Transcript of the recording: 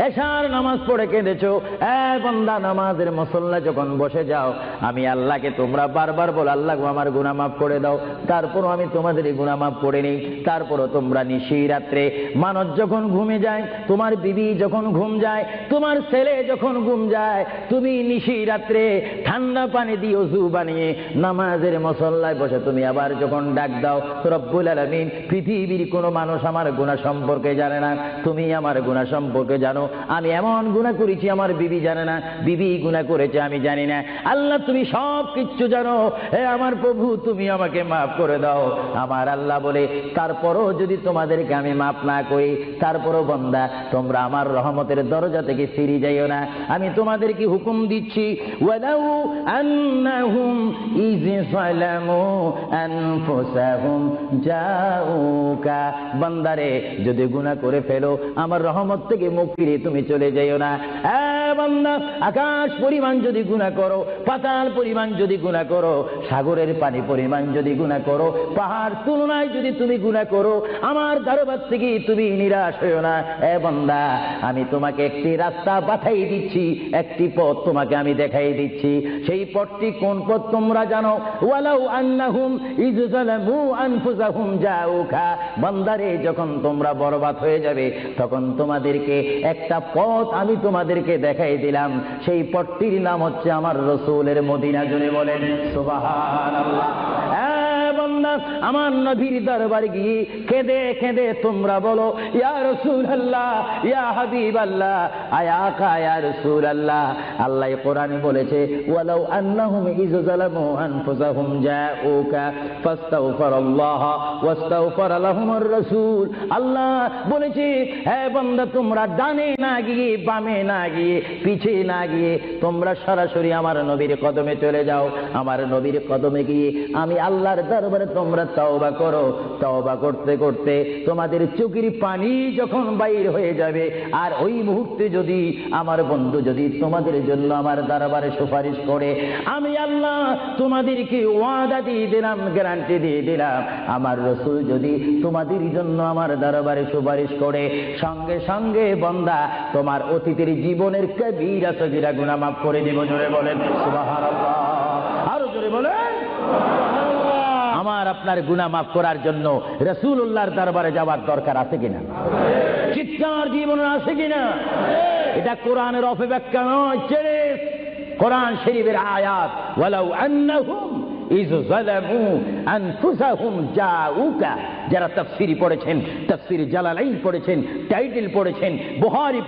এশার নামাজ পড়ে কেঁদেছো, এ বান্দা নামাজের মুসল্লা যখন বসে যাও, আমি আল্লাহকে তোমরা বারবার বল, আল্লাহ আমার গুনাহ মাফ করে দাও, তারপরও আমি তোমাদের এই গুনাহ মাফ করে নিই। তারপরও তোমরা নিশি রাত্রে মানুষ যখন ঘুমে যায়, তোমার বিবি যখন ঘুম যায়, তোমার ছেলে যখন ঘুম যায়, তুমি নিশি রাত্রে ঠান্ডা পানি দিয়ে ওযু বানিয়ে নামাজের মুসল্লায় বসে তুমি আবার যখন ডাক দাও, রব্বুল আলামিন, পৃথিবীর কোনো মানুষ আমার গুনাহ সম্পর্কে জানে না, তুমি আমার গুনাহ সম্পর্কে জানো। আমি এমন গুনাহ করেছি আমার বিবি জানে না, বিবি গুনাহ করেছে আমি জানি না। আল্লাহ তুমি সব কিচ্ছু জানো, হে আমার প্রভু তুমি আমাকে মাফ করে দাও। আমার আল্লাহ বলে, তারপরও যদি তোমাদেরকে আমি মাফ না করি, তারপরও বান্দা তোমরা আমার রহমতের দরজা থেকে ফিরে যাইও না। আমি তোমাদেরকে হুকুম দিচ্ছি, ওয়ালাউ আন্নাহুম ইয যালামু আনফুসাহুম জাউকা, বান্দারে যদি গুনাহ করে ফেলো আমার রহমত থেকে মুখ ফিরে তুমি চলে যাইও না। বান্দা, আকাশ পরিমাণ যদি গুনাহ করো, পাতাল পরিমাণ যদি গুনাহ করো, সাগরের পানি পরিমাণ যদি গুনাহ করো, পাহাড় তুলনায় যদি তুমি গুনাহ করো, আমার দরবার থেকে তুমি নিরাশ হইও না। বান্দা, আমি তোমাকে একটি রাস্তা পাঠাই দিচ্ছি, একটি পথ তোমাকে আমি দেখাই দিচ্ছি। সেই পথটি কোন পথ তোমরা জানো? ওয়ালাউ আন্নাহুম ইয যালামু আনফুসাহুম জাউকা, বান্দারে যখন তোমরা বরবাদ হয়ে যাবে, তখন তোমাদেরকে একটা পথ আমি তোমাদেরকে দেখাই দিলাম। সেই পথটির নাম হচ্ছে আমার রাসূলের মদিনা। জুড়ে বলেন সুবহানাল্লাহ। বান্দা, আমার নবীর দরবারে গিয়ে কেঁদে কেঁদে তোমরা বলো, ইয়া রাসূলুল্লাহ, ইয়া হাবিবাল্লাহ, আয়া আকা ইয়া রাসূলুল্লাহ। আল্লাহ কোরআনে বলেছে, ওয়ালাউ আন্নাহুম ইয যালামু আনফুসাহুম জাউকা ফাস্তাগফিরুল্লাহ ওয়াস্তাগফার লাহুমুর রাসূল। আল্লাহ বলেছে, হে বান্দা, তোমরা ডানে না গিয়ে, বামে না গিয়ে, পিছে না গিয়ে তোমরা সরাসরি আমার নবীর কদমে চলে যাও। আমার নবীর কদমে গিয়ে আমি আল্লাহর দরবারে তোমরা তওবা করো। তওবা করতে করতে তোমাদের চোখের পানি যখন বাইর হয়ে যাবে, আর ওই মুহূর্তে যদি আমার বন্ধু যদি তোমাদের জন্য আমার দরবারে সুপারিশ করে, আমি আল্লাহ তোমাদেরকে ওয়াদা দিয়ে দিলাম, গ্যারান্টি দিয়ে দিলাম, আমার রাসূল যদি তোমাদের জন্য আমার দরবারে সুপারিশ করে, সঙ্গে সঙ্গে বান্দা তোমার অতীতের জীবনের কবিরা সগীরা গুনাহ মাফ করে দিব। জোরে বলেন সুবহানাল্লাহ। আরো জোরে বলেন। আমার আপনার গুনাহ মাফ করার জন্য রাসূলুল্লাহর দরবারে যাওয়ার দরকার আছে কিনা? চিৎকার জীবন আছে কিনা? এটা কোরআনের অপব্যাখ্যা নয়, কোরআন শরীফের আয়াত। ওয়ালাউ আন্নাহুম ইয যালামু আনফুসাহুম জাউকা, যারা তাফসীর পড়েছেন, তাফসীর জালালাইন পড়েছেন, টাইটেল পড়েছেন, বুখারী